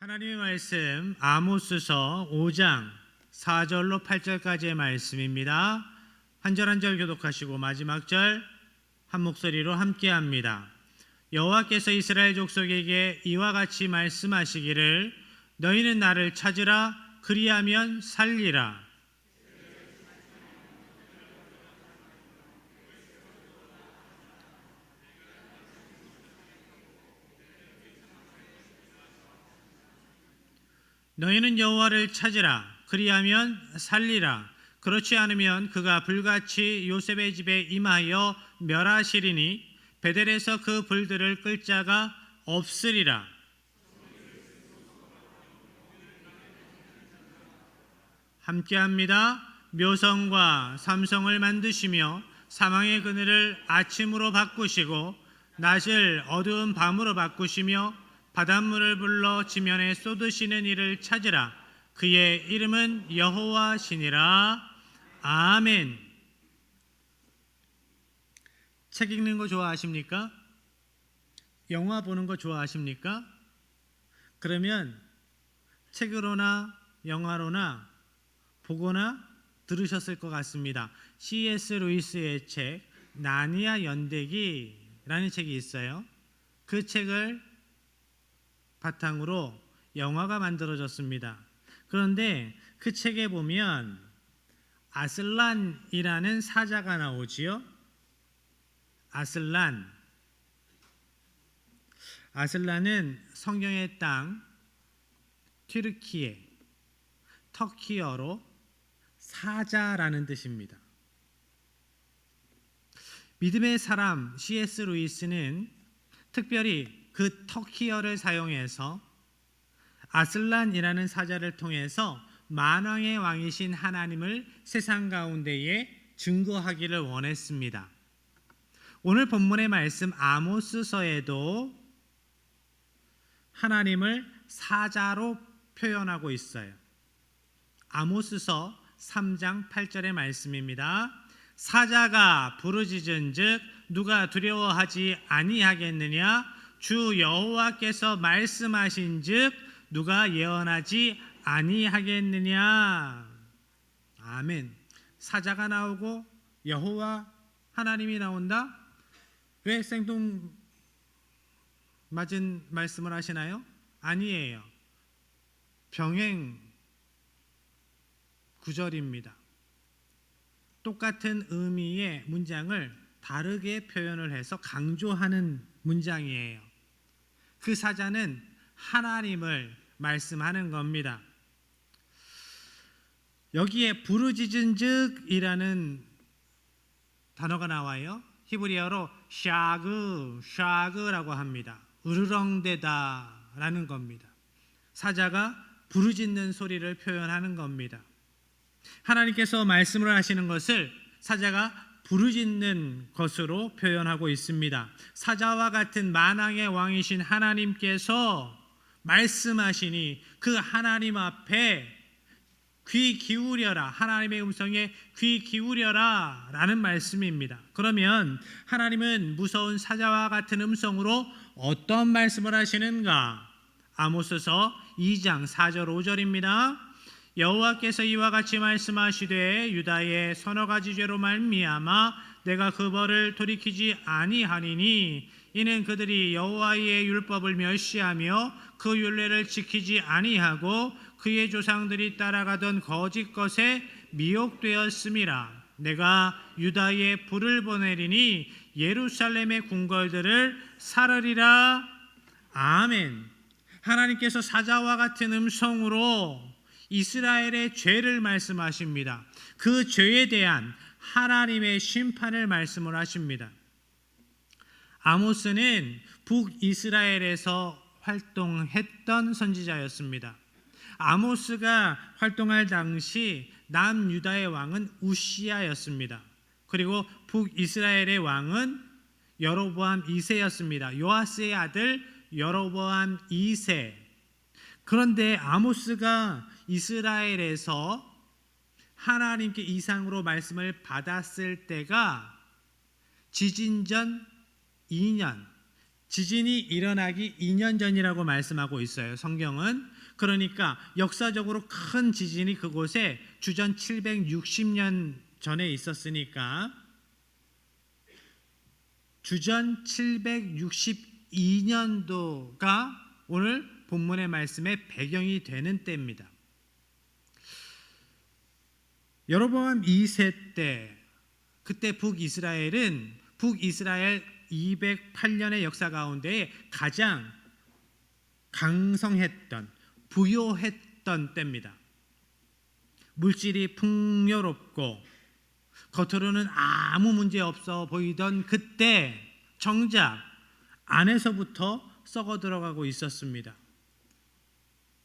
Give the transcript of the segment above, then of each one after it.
하나님의 말씀 아모스서 5장 4절로 8절까지의 말씀입니다. 한 절 한 절 교독하시고 마지막 절 한 목소리로 함께합니다. 여호와께서 이스라엘 족속에게 이와 같이 말씀하시기를 너희는 나를 찾으라 그리하면 살리라. 너희는 여호와를 찾으라 그리하면 살리라. 그렇지 않으면 그가 불같이 요셉의 집에 임하여 멸하시리니 베델에서 그 불들을 끌 자가 없으리라. 함께합니다. 묘성과 삼성을 만드시며 사망의 그늘을 아침으로 바꾸시고 낮을 어두운 밤으로 바꾸시며 바닷물을 불러 지면에 쏟으시는 이를 찾으라. 그의 이름은 여호와시니라. 아멘. 책 읽는 거 좋아하십니까? 영화 보는 거 좋아하십니까? 그러면 책으로나 영화로나 보거나 들으셨을 것 같습니다. C.S. 루이스의 책 나니아 연대기라는 책이 있어요. 그 책을 바탕으로 영화가 만들어졌습니다. 그런데 그 책에 보면 아슬란이라는 사자가 나오지요. 아슬란은 성경의 땅 튀르키예 터키어로 사자라는 뜻입니다. 믿음의 사람 C.S. 루이스는 특별히 그 터키어를 사용해서 아슬란이라는 사자를 통해서 만왕의 왕이신 하나님을 세상 가운데에 증거하기를 원했습니다. 오늘 본문의 말씀 아모스서에도 하나님을 사자로 표현하고 있어요. 아모스서 3장 8절의 말씀입니다. 사자가 부르짖은즉 누가 두려워하지 아니하겠느냐? 주 여호와께서 말씀하신즉 누가 예언하지 아니하겠느냐? 아멘. 사자가 나오고 여호와 하나님이 나온다? 왜 생뚱맞은 말씀을 하시나요? 아니에요. 병행 구절입니다. 똑같은 의미의 문장을 다르게 표현을 해서 강조하는 문장이에요. 그 사자는 하나님을 말씀하는 겁니다. 여기에 부르짖은즉이라는 단어가 나와요. 히브리어로 샤그라고 합니다. 으르렁대다라는 겁니다. 사자가 부르짖는 소리를 표현하는 겁니다. 하나님께서 말씀을 하시는 것을 사자가 부르짖는 것으로 표현하고 있습니다. 사자와 같은 만왕의 왕이신 하나님께서 말씀하시니 그 하나님 앞에 귀 기울여라. 하나님의 음성에 귀 기울여라 라는 말씀입니다. 그러면 하나님은 무서운 사자와 같은 음성으로 어떤 말씀을 하시는가? 아모스서 2장 4절 5절입니다. 여호와께서 이와 같이 말씀하시되 유다의 서너 가지 죄로 말미암아 내가 그 벌을 돌이키지 아니하니니 이는 그들이 여호와의 율법을 멸시하며 그 율례를 지키지 아니하고 그의 조상들이 따라가던 거짓 것에 미혹되었음이라. 내가 유다에 불을 보내리니 예루살렘의 궁궐들을 사르리라. 아멘. 하나님께서 사자와 같은 음성으로 이스라엘의 죄를 말씀하십니다. 그 죄에 대한 하나님의 심판을 말씀을 하십니다. 아모스는 북이스라엘에서 활동했던 선지자였습니다. 아모스가 활동할 당시 남유다의 왕은 우시야였습니다. 그리고 북이스라엘의 왕은 여로보암 2세였습니다. 요아스의 아들 여로보암 2세. 그런데 아모스가 이스라엘에서 하나님께 이상으로 말씀을 받았을 때가 지진전 2년 지진이 일어나기 2년 전이라고 말씀하고 있어요. 성경은. 그러니까 역사적으로 큰 지진이 그곳에 주전 760년 전에 있었으니까 주전 762년도가 오늘 본문의 말씀의 배경이 되는 때입니다. 여로보암 2세 때, 그때 북이스라엘 208년의 역사 가운데 가장 강성했던, 부요했던 때입니다. 물질이 풍요롭고 겉으로는 아무 문제 없어 보이던 그때 정작 안에서부터 썩어 들어가고 있었습니다.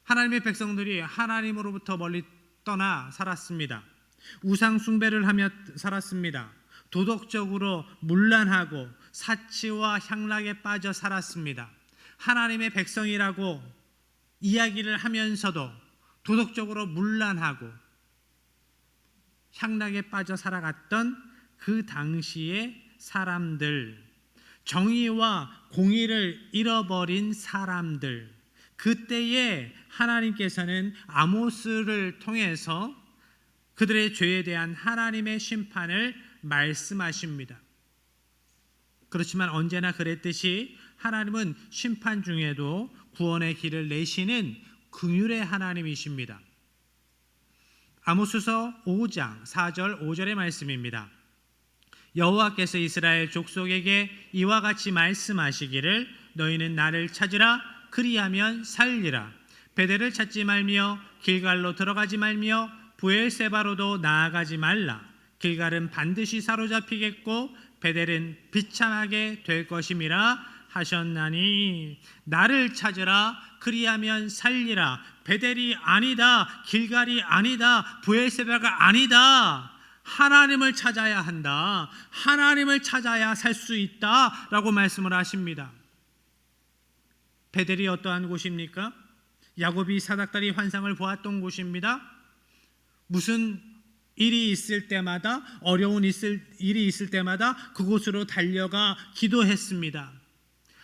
하나님의 백성들이 하나님으로부터 멀리 떠나 살았습니다. 우상 숭배를 하며 살았습니다. 도덕적으로 문란하고 사치와 향락에 빠져 살았습니다. 하나님의 백성이라고 이야기를 하면서도 도덕적으로 문란하고 향락에 빠져 살아갔던 그 당시의 사람들, 정의와 공의를 잃어버린 사람들, 그때에 하나님께서는 아모스를 통해서 그들의 죄에 대한 하나님의 심판을 말씀하십니다. 그렇지만 언제나 그랬듯이 하나님은 심판 중에도 구원의 길을 내시는 긍휼의 하나님이십니다. 아모스서 5장 4절 5절의 말씀입니다. 여호와께서 이스라엘 족속에게 이와 같이 말씀하시기를 너희는 나를 찾으라 그리하면 살리라. 베델을 찾지 말며 길갈로 들어가지 말며 브엘세바로도 나아가지 말라. 길갈은 반드시 사로잡히겠고 베델은 비참하게 될 것임이라 하셨나니 나를 찾으라 그리하면 살리라. 베델이 아니다, 길갈이 아니다, 브엘세바가 아니다. 하나님을 찾아야 한다. 하나님을 찾아야 살 수 있다 라고 말씀을 하십니다. 베델이 어떠한 곳입니까? 야곱이 사닥다리 환상을 보았던 곳입니다. 무슨 일이 있을 때마다, 어려운 일이 있을 때마다 그곳으로 달려가 기도했습니다.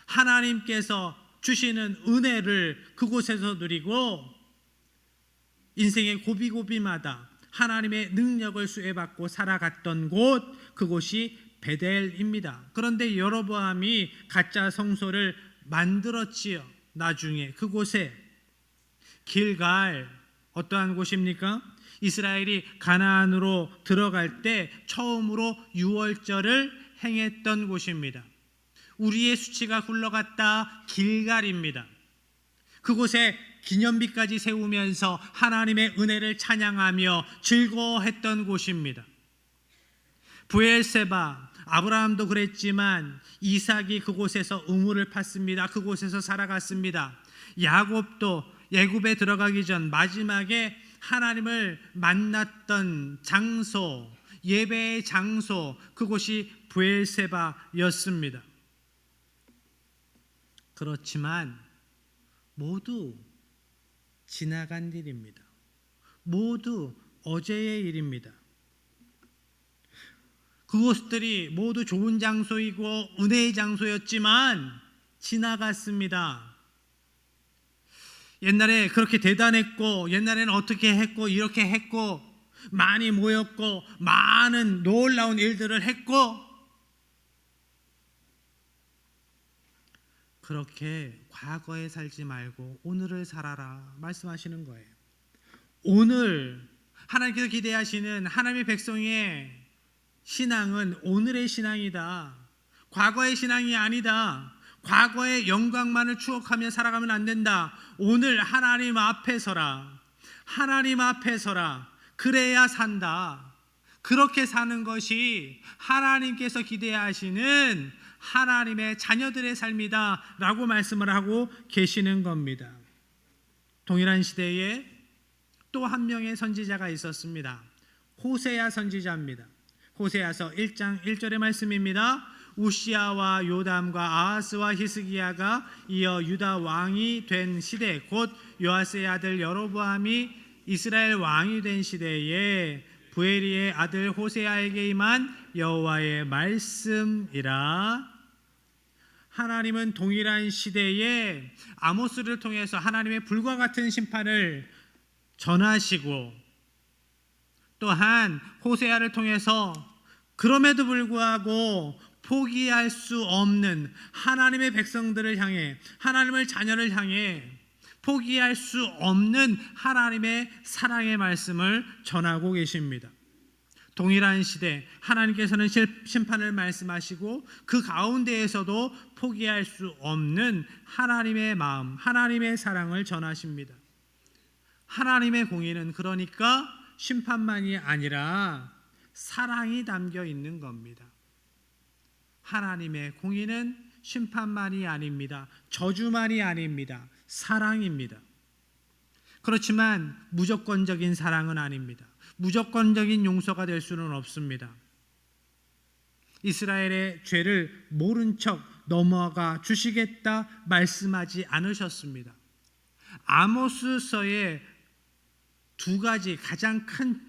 하나님께서 주시는 은혜를 그곳에서 누리고 인생의 고비고비마다 하나님의 능력을 수혜받고 살아갔던 곳, 그곳이 베델입니다. 그런데 여로보암이 가짜 성소를 만들었지요. 나중에 그곳에 길갈, 어떠한 곳입니까? 이스라엘이 가나안으로 들어갈 때 처음으로 유월절을 행했던 곳입니다. 우리의 수치가 굴러갔다 길갈입니다. 그곳에 기념비까지 세우면서 하나님의 은혜를 찬양하며 즐거워했던 곳입니다. 브엘세바, 아브라함도 그랬지만 이삭이 그곳에서 우물을 팠습니다. 그곳에서 살아갔습니다. 야곱도 애굽에 들어가기 전 마지막에 하나님을 만났던 장소, 예배의 장소, 그곳이 브엘세바였습니다. 그렇지만 모두 지나간 일입니다. 모두 어제의 일입니다. 그곳들이 모두 좋은 장소이고 은혜의 장소였지만 지나갔습니다. 옛날에 그렇게 대단했고, 옛날에는 어떻게 했고 이렇게 했고, 많이 모였고 많은 놀라운 일들을 했고, 그렇게 과거에 살지 말고 오늘을 살아라 말씀하시는 거예요. 오늘 하나님께서 기대하시는 하나님의 백성의 신앙은 오늘의 신앙이다. 과거의 신앙이 아니다. 과거의 영광만을 추억하며 살아가면 안 된다. 오늘 하나님 앞에 서라. 하나님 앞에 서라. 그래야 산다. 그렇게 사는 것이 하나님께서 기대하시는 하나님의 자녀들의 삶이다 라고 말씀을 하고 계시는 겁니다. 동일한 시대에 또 한 명의 선지자가 있었습니다. 호세아 선지자입니다. 호세아서 1장 1절의 말씀입니다. 우시아와 요담과 아하스와 히스기야가 이어 유다 왕이 된 시대, 곧 요아스의 아들 여로보암이 이스라엘 왕이 된 시대에 부에리의 아들 호세아에게 임한 여호와의 말씀이라. 하나님은 동일한 시대에 아모스를 통해서 하나님의 불과 같은 심판을 전하시고, 또한 호세아를 통해서 그럼에도 불구하고 포기할 수 없는 하나님의 백성들을 향해, 하나님의 자녀를 향해 포기할 수 없는 하나님의 사랑의 말씀을 전하고 계십니다. 동일한 시대 하나님께서는 심판을 말씀하시고, 그 가운데에서도 포기할 수 없는 하나님의 마음, 하나님의 사랑을 전하십니다. 하나님의 공의는 그러니까 심판만이 아니라 사랑이 담겨 있는 겁니다. 하나님의 공의는 심판만이 아닙니다. 저주만이 아닙니다. 사랑입니다. 그렇지만 무조건적인 사랑은 아닙니다. 무조건적인 용서가 될 수는 없습니다. 이스라엘의 죄를 모른 척 넘어가 주시겠다 말씀하지 않으셨습니다. 아모스서에 두 가지 가장 큰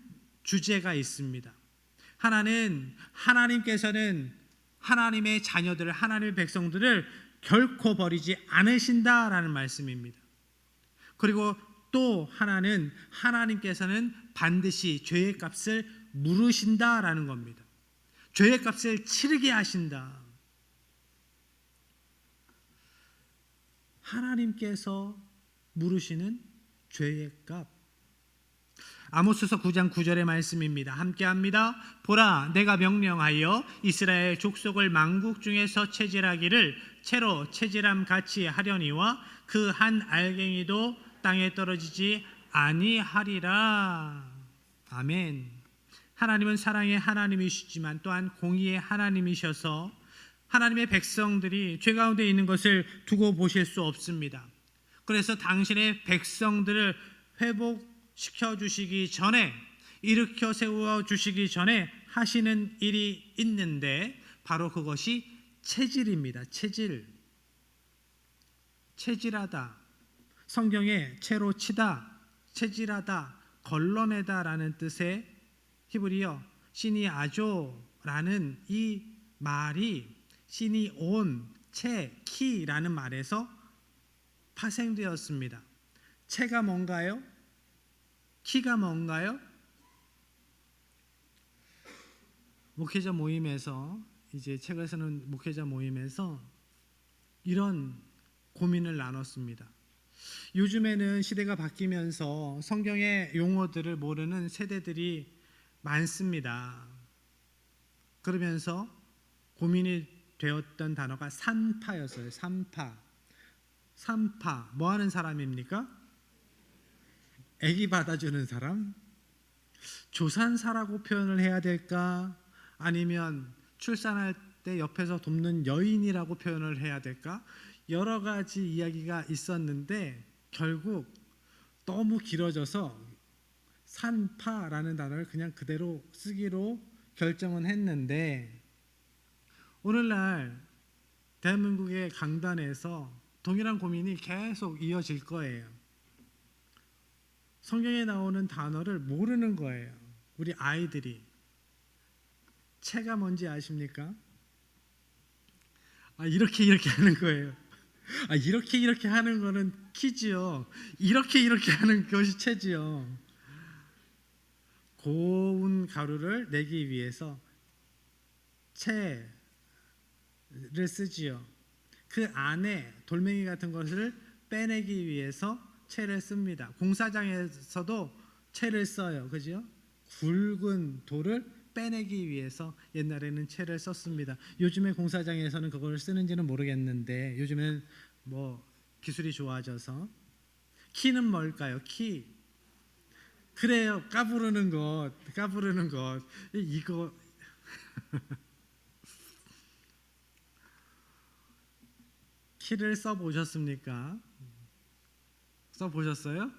주제가 있습니다. 하나는 하나님께서는 하나님의 자녀들, 하나님의 백성들을 결코 버리지 않으신다라는 말씀입니다. 그리고 또 하나는 하나님께서는 반드시 죄의 값을 물으신다라는 겁니다. 죄의 값을 치르게 하신다. 하나님께서 물으시는 죄의 값. 아모스서 9장 9절의 말씀입니다. 함께합니다. 보라, 내가 명령하여 이스라엘 족속을 만국 중에서 체질하기를 채로 체질함 같이 하려니와 그 한 알갱이도 땅에 떨어지지 아니하리라. 아멘. 하나님은 사랑의 하나님이시지만 또한 공의의 하나님이셔서 하나님의 백성들이 죄 가운데 있는 것을 두고 보실 수 없습니다. 그래서 당신의 백성들을 회복시켜 주시기 전에, 일으켜 세워 주시기 전에 하시는 일이 있는데 바로 그것이 체질입니다. 체질하다. 성경에 채로 치다, 체질하다, 걸러내다라는 뜻의 히브리어 시니아조라는 이 말이 시니온, 채, 키라는 말에서 파생되었습니다. 채가 뭔가요? 키가 뭔가요? 목회자 모임에서, 이제 책을 쓰는 목회자 모임에서 이런 고민을 나눴습니다. 요즘에는 시대가 바뀌면서 성경의 용어들을 모르는 세대들이 많습니다. 그러면서 고민이 되었던 단어가 산파였어요. 산파. 뭐 하는 사람입니까? 아기 받아주는 사람? 조산사라고 표현을 해야 될까? 아니면 출산할 때 옆에서 돕는 여인이라고 표현을 해야 될까? 여러 가지 이야기가 있었는데 결국 너무 길어져서 산파라는 단어를 그냥 그대로 쓰기로 결정은 했는데, 오늘날 대한민국의 강단에서 동일한 고민이 계속 이어질 거예요. 성경에 나오는 단어를 모르는 거예요. 우리 아이들이. 채가 뭔지 아십니까? 이렇게 하는 거예요. 이렇게 하는 거는 키지요. 이렇게 하는 것이 채지요. 고운 가루를 내기 위해서 채를 쓰지요. 그 안에 돌멩이 같은 것을 빼내기 위해서 채를 씁니다. 공사장에서도 채를 써요. 그죠? 굵은 돌을 빼내기 위해서 옛날에는 채를 썼습니다. 요즘에 공사장에서는 그걸 쓰는지는 모르겠는데, 요즘에는 뭐 기술이 좋아져서. 키는 뭘까요? 키. 그래요. 까부르는 것. 이거 키를 써보셨습니까? 써보셨어요?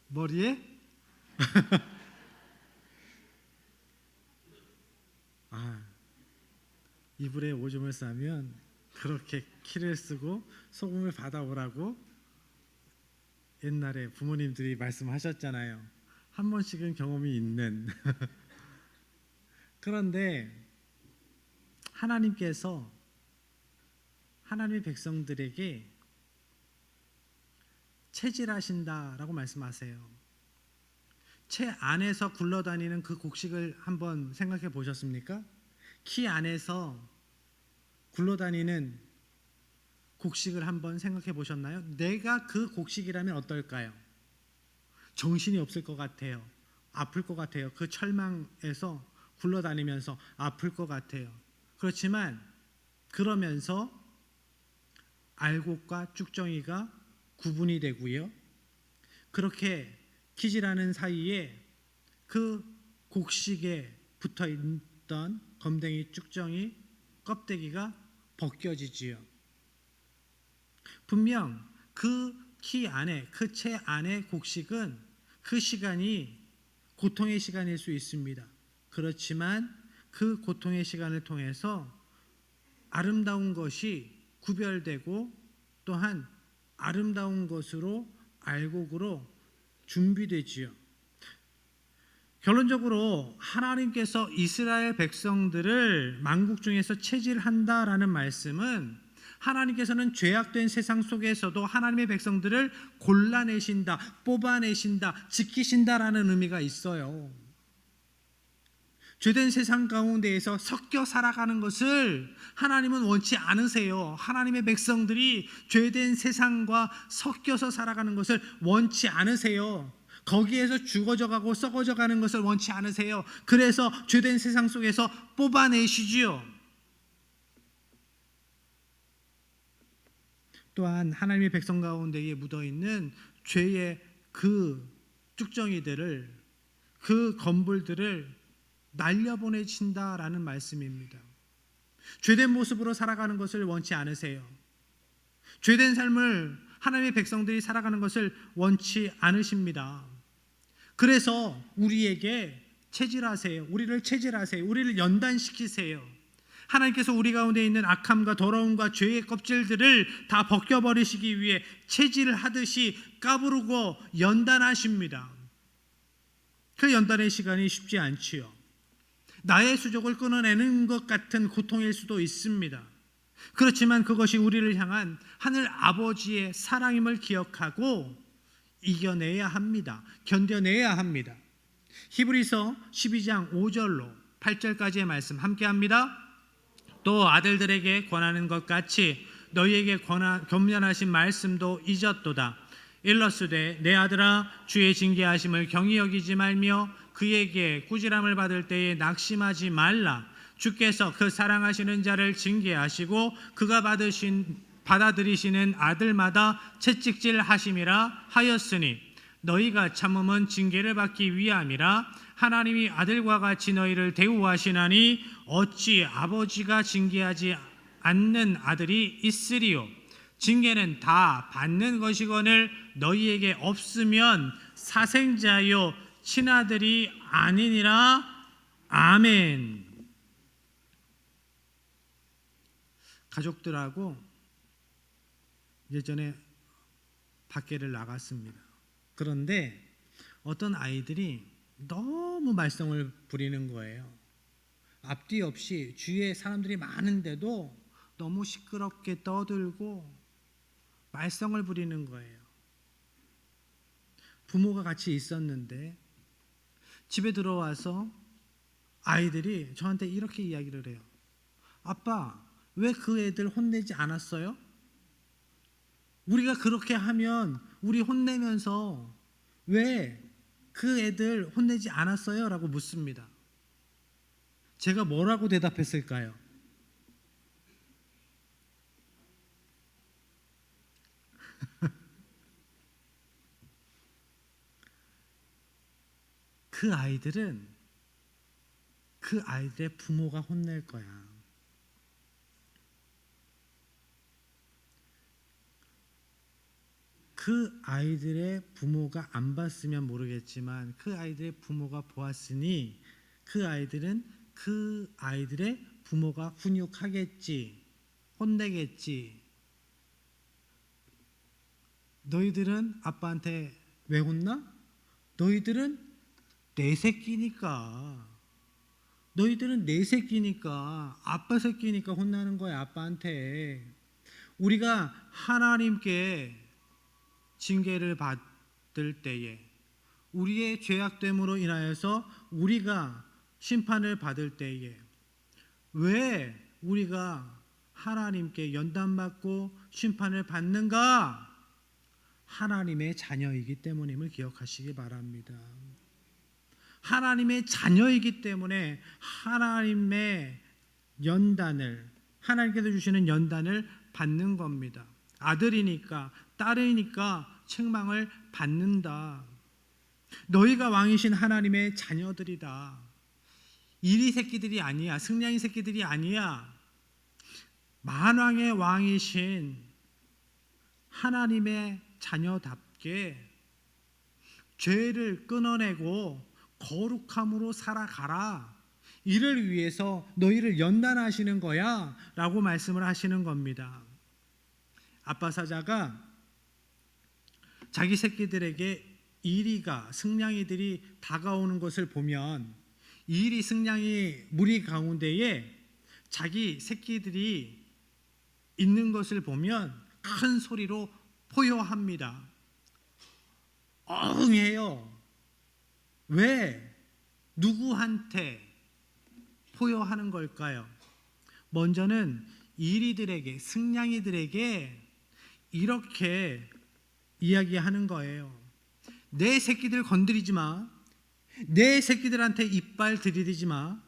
머리에? 이불에 오줌을 싸면 그렇게 키를 쓰고 소금을 받아오라고 옛날에 부모님들이 말씀하셨잖아요. 한 번씩은 경험이 있는. 그런데 하나님께서 하나님의 백성들에게 체질하신다라고 말씀하세요. 채 안에서 굴러다니는 그 곡식을 한번 생각해 보셨습니까? 키 안에서 굴러다니는 곡식을 한번 생각해 보셨나요? 내가 그 곡식이라면 어떨까요? 정신이 없을 것 같아요. 아플 것 같아요. 그 철망에서 굴러다니면서 아플 것 같아요. 그렇지만 그러면서 알곡과 쭉정이가 구분이 되고요. 그렇게 키질하는 사이에 그 곡식에 붙어있던 검댕이 쭉정이 껍데기가 벗겨지지요. 분명 그 키 안에, 그 채 안에 곡식은 그 시간이 고통의 시간일 수 있습니다. 그렇지만 그 고통의 시간을 통해서 아름다운 것이 구별되고 또한 아름다운 것으로 알곡으로 준비되지요. 결론적으로 하나님께서 이스라엘 백성들을 만국 중에서 체질한다라는 말씀은 하나님께서는 죄악된 세상 속에서도 하나님의 백성들을 골라내신다, 뽑아내신다, 지키신다라는 의미가 있어요. 죄된 세상 가운데에서 섞여 살아가는 것을 하나님은 원치 않으세요. 하나님의 백성들이 죄된 세상과 섞여서 살아가는 것을 원치 않으세요. 거기에서 죽어져 가고 썩어져 가는 것을 원치 않으세요. 그래서 죄된 세상 속에서 뽑아내시지요. 또한 하나님의 백성 가운데에 묻어있는 죄의 그 쭉정이들을, 그 건불들을 날려보내신다라는 말씀입니다. 죄된 모습으로 살아가는 것을 원치 않으세요. 죄된 삶을 하나님의 백성들이 살아가는 것을 원치 않으십니다. 그래서 우리에게 체질하세요. 우리를 체질하세요. 우리를 연단시키세요. 하나님께서 우리 가운데 있는 악함과 더러움과 죄의 껍질들을 다 벗겨버리시기 위해 체질하듯이 까부르고 연단하십니다. 그 연단의 시간이 쉽지 않지요. 나의 수족을 끊어내는 것 같은 고통일 수도 있습니다. 그렇지만 그것이 우리를 향한 하늘 아버지의 사랑임을 기억하고 이겨내야 합니다. 견뎌내야 합니다. 히브리서 12장 5절로 8절까지의 말씀 함께 합니다. 또 아들들에게 권하는 것 같이 너희에게 겸손하신 말씀도 잊었도다. 일러스되 내 아들아 주의 징계하심을 경히 여기지 말며 그에게 꾸지람을 받을 때에 낙심하지 말라. 주께서 그 사랑하시는 자를 징계하시고 그가 받아들이시는 아들마다 채찍질 하심이라 하였으니 너희가 참음은 징계를 받기 위함이라. 하나님이 아들과 같이 너희를 대우하시나니 어찌 아버지가 징계하지 않는 아들이 있으리요. 징계는 다 받는 것이거늘 너희에게 없으면 사생자요 친아들이 아니니라. 아멘. 가족들하고 예전에 밖에를 나갔습니다. 그런데 어떤 아이들이 너무 말썽을 부리는 거예요. 앞뒤 없이 주위에 사람들이 많은데도 너무 시끄럽게 떠들고 말썽을 부리는 거예요. 부모가 같이 있었는데 집에 들어와서 아이들이 저한테 이렇게 이야기를 해요. 아빠, 왜 그 애들 혼내지 않았어요? 우리가 그렇게 하면 우리 혼내면서 왜 그 애들 혼내지 않았어요? 라고 묻습니다. 제가 뭐라고 대답했을까요? 그 아이들은 그 아이들의 부모가 혼낼 거야. 그 아이들의 부모가 안 봤으면 모르겠지만 그 아이들의 부모가 보았으니 그 아이들은 그 아이들의 부모가 훈육하겠지, 혼내겠지. 너희들은 아빠한테 왜 혼나? 너희들은 내 새끼니까. 너희들은 내 새끼니까, 아빠 새끼니까 혼나는 거야, 아빠한테. 우리가 하나님께 징계를 받을 때에, 우리의 죄악됨으로 인하여서 우리가 심판을 받을 때에 왜 우리가 하나님께 연단받고 심판을 받는가? 하나님의 자녀이기 때문임을 기억하시기 바랍니다. 하나님의 자녀이기 때문에 하나님의 연단을, 하나님께서 주시는 연단을 받는 겁니다. 아들이니까, 딸이니까 책망을 받는다. 너희가 왕이신 하나님의 자녀들이다. 이리 새끼들이 아니야. 승냥이 새끼들이 아니야. 만왕의 왕이신 하나님의 자녀답게 죄를 끊어내고 거룩함으로 살아가라. 이를 위해서 너희를 연단하시는 거야 라고 말씀을 하시는 겁니다. 아빠 사자가 자기 새끼들에게 이리가, 승냥이들이 다가오는 것을 보면, 이리 승냥이 무리 가운데에 자기 새끼들이 있는 것을 보면 큰 소리로 포효합니다. 어흥해요. 왜? 누구한테 포효하는 걸까요? 먼저는 이리들에게, 승냥이들에게 이렇게 이야기하는 거예요. 내 새끼들 건드리지 마. 내 새끼들한테 이빨 들이대지 마.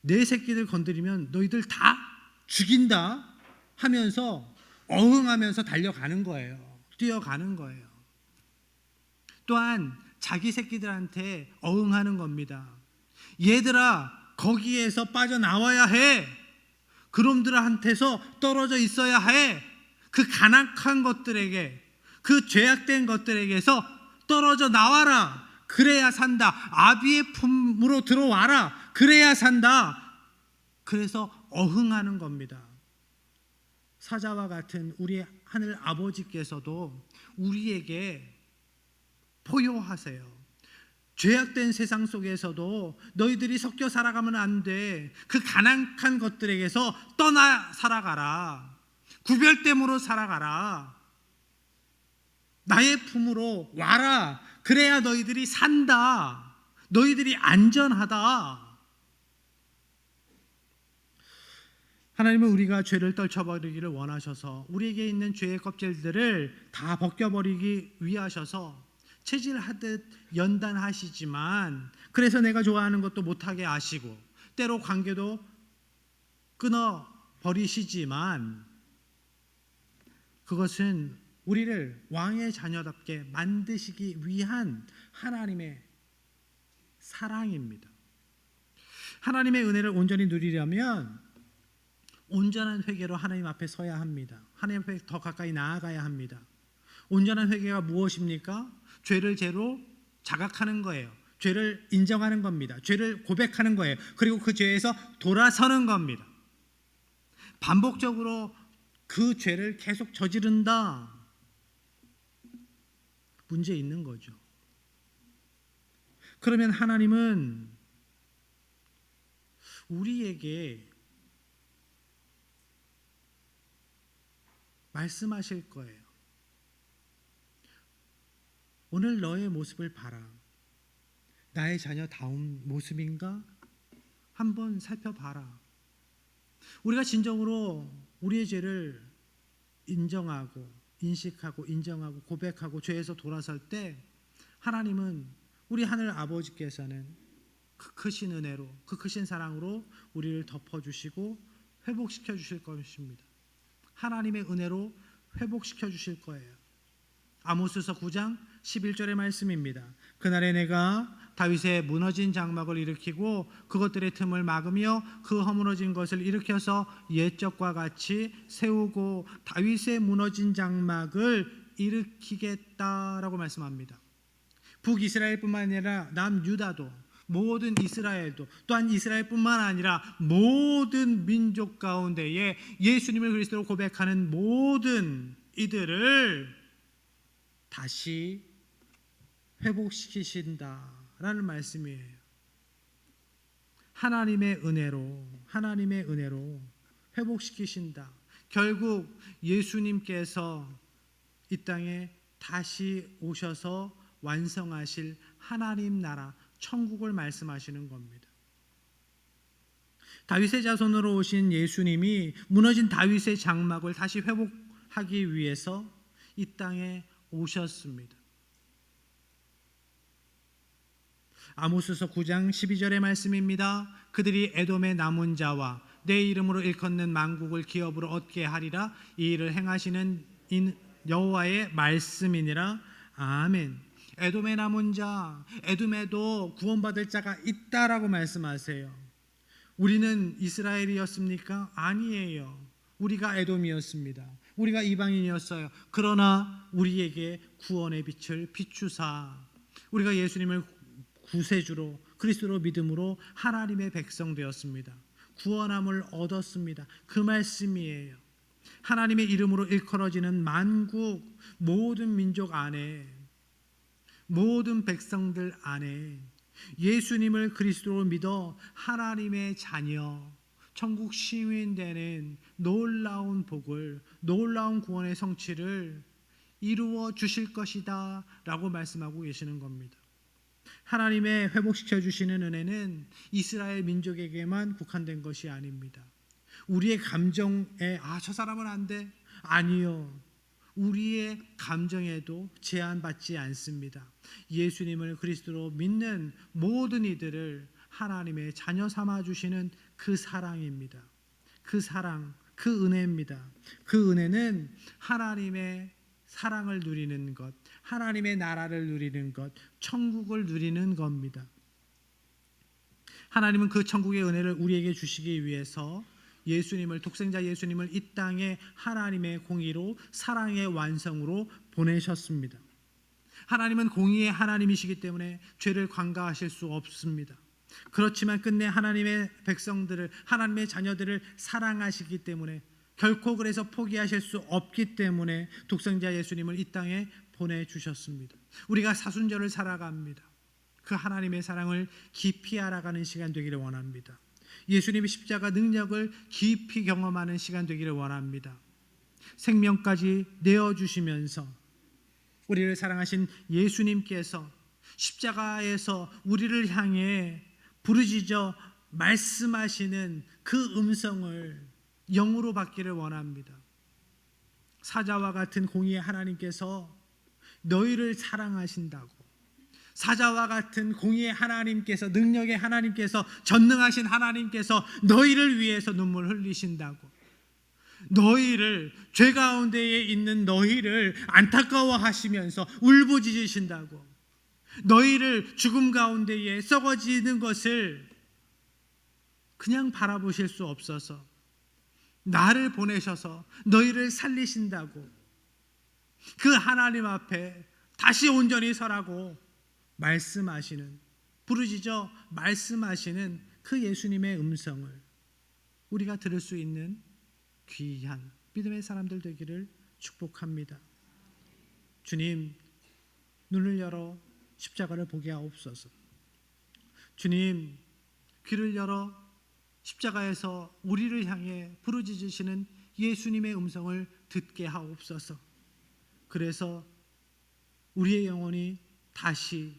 내 새끼들 건드리면 너희들 다 죽인다 하면서 어흥하면서 달려가는 거예요. 뛰어가는 거예요. 또한 자기 새끼들한테 어흥하는 겁니다. 얘들아, 거기에서 빠져나와야 해. 그놈들한테서 떨어져 있어야 해. 그 간악한 것들에게, 그 죄악된 것들에게서 떨어져 나와라. 그래야 산다. 아비의 품으로 들어와라. 그래야 산다. 그래서 어흥하는 겁니다. 사자와 같은 우리 하늘 아버지께서도 우리에게 포효하세요. 죄악된 세상 속에서도 너희들이 섞여 살아가면 안 돼. 그 가난한 것들에게서 떠나 살아가라. 구별됨으로 살아가라. 나의 품으로 와라. 그래야 너희들이 산다. 너희들이 안전하다. 하나님은 우리가 죄를 떨쳐버리기를 원하셔서 우리에게 있는 죄의 껍질들을 다 벗겨버리기 위하셔서 체질하듯 연단하시지만, 그래서 내가 좋아하는 것도 못하게 하시고 때로 관계도 끊어버리시지만, 그것은 우리를 왕의 자녀답게 만드시기 위한 하나님의 사랑입니다. 하나님의 은혜를 온전히 누리려면 온전한 회개로 하나님 앞에 서야 합니다. 하나님 앞에 더 가까이 나아가야 합니다. 온전한 회개가 무엇입니까? 죄를 죄로 자각하는 거예요. 죄를 인정하는 겁니다. 죄를 고백하는 거예요. 그리고 그 죄에서 돌아서는 겁니다. 반복적으로 그 죄를 계속 저지른다. 문제 있는 거죠. 그러면 하나님은 우리에게 말씀하실 거예요. 오늘 너의 모습을 봐라. 나의 자녀다운 모습인가? 한번 살펴봐라. 우리가 진정으로 우리의 죄를 인정하고 인식하고 인정하고 고백하고 죄에서 돌아설 때, 하나님은, 우리 하늘 아버지께서는 그 크신 은혜로, 그 크신 사랑으로 우리를 덮어주시고 회복시켜 주실 것입니다. 하나님의 은혜로 회복시켜 주실 거예요. 아모스서 9장 11절의 말씀입니다. 그날에 내가 다윗의 무너진 장막을 일으키고 그것들의 틈을 막으며 그 허물어진 것을 일으켜서 옛적과 같이 세우고 다윗의 무너진 장막을 일으키겠다라고 말씀합니다. 북이스라엘뿐만 아니라 남유다도, 모든 이스라엘도, 또한 이스라엘뿐만 아니라 모든 민족 가운데에 예수님을 그리스도로 고백하는 모든 이들을 다시 회복시키신다라는 말씀이에요. 하나님의 은혜로 회복시키신다. 결국 예수님께서 이 땅에 다시 오셔서 완성하실 하나님 나라 천국을 말씀하시는 겁니다. 다윗의 자손으로 오신 예수님이 무너진 다윗의 장막을 다시 회복하기 위해서 이 땅에 오셨습니다. 아모스서 9장 12절의 말씀입니다. 그들이 에돔의 남은 자와 내 이름으로 일컫는 만국을 기업으로 얻게 하리라. 이 일을 행하시는 여호와의 말씀이니라. 아멘. 에돔의 남은 자, 에돔에도 구원받을 자가 있다라고 말씀하세요. 우리는 이스라엘이었습니까? 아니에요. 우리가 에돔이었습니다. 우리가 이방인이었어요. 그러나 우리에게 구원의 빛을 비추사 우리가 예수님을 구세주로 그리스도로 믿음으로 하나님의 백성 되었습니다. 구원함을 얻었습니다. 그 말씀이에요. 하나님의 이름으로 일컬어지는 만국 모든 민족 안에 모든 백성들 안에 예수님을 그리스도로 믿어 하나님의 자녀 천국 시민 되는 놀라운 복을 놀라운 구원의 성취를 이루어 주실 것이다 라고 말씀하고 계시는 겁니다. 하나님의 회복시켜 주시는 은혜는 이스라엘 민족에게만 국한된 것이 아닙니다. 우리의 감정에 저 사람은 안 돼. 아니요. 우리의 감정에도 제한받지 않습니다. 예수님을 그리스도로 믿는 모든 이들을 하나님의 자녀 삼아 주시는 그 사랑입니다. 그 사랑, 그 은혜입니다. 그 은혜는 하나님의 사랑을 누리는 것, 하나님의 나라를 누리는 것, 천국을 누리는 겁니다. 하나님은 그 천국의 은혜를 우리에게 주시기 위해서 예수님을 독생자 예수님을 이 땅에 하나님의 공의로 사랑의 완성으로 보내셨습니다. 하나님은 공의의 하나님이시기 때문에 죄를 관가하실 수 없습니다. 그렇지만 끝내 하나님의 백성들을 하나님의 자녀들을 사랑하시기 때문에 결코 그래서 포기하실 수 없기 때문에 독생자 예수님을 이 땅에 보내주셨습니다. 우리가 사순절을 살아갑니다. 그 하나님의 사랑을 깊이 알아가는 시간 되기를 원합니다. 예수님의 십자가 능력을 깊이 경험하는 시간 되기를 원합니다. 생명까지 내어주시면서 우리를 사랑하신 예수님께서 십자가에서 우리를 향해 부르짖어 말씀하시는 그 음성을 영으로 받기를 원합니다. 사자와 같은 공의의 하나님께서 너희를 사랑하신다고, 사자와 같은 공의의 하나님께서, 능력의 하나님께서, 전능하신 하나님께서 너희를 위해서 눈물 흘리신다고, 너희를, 죄 가운데에 있는 너희를 안타까워하시면서 울부짖으신다고, 너희를 죽음 가운데에 썩어지는 것을 그냥 바라보실 수 없어서 나를 보내셔서 너희를 살리신다고, 그 하나님 앞에 다시 온전히 서라고 말씀하시는, 부르짖어 말씀하시는 그 예수님의 음성을 우리가 들을 수 있는 귀한 믿음의 사람들 되기를 축복합니다. 주님, 눈을 열어 십자가를 보게 하옵소서. 주님, 귀를 열어 십자가에서 우리를 향해 부르짖으시는 예수님의 음성을 듣게 하옵소서. 그래서 우리의 영혼이 다시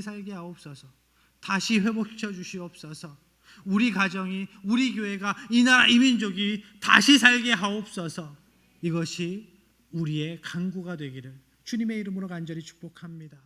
살게 하옵소서. 다시 회복시켜 주시옵소서. 우리 가정이, 우리 교회가, 이 나라, 이 민족이 다시 살게 하옵소서. 이것이 우리의 간구가 되기를 주님의 이름으로 간절히 축복합니다.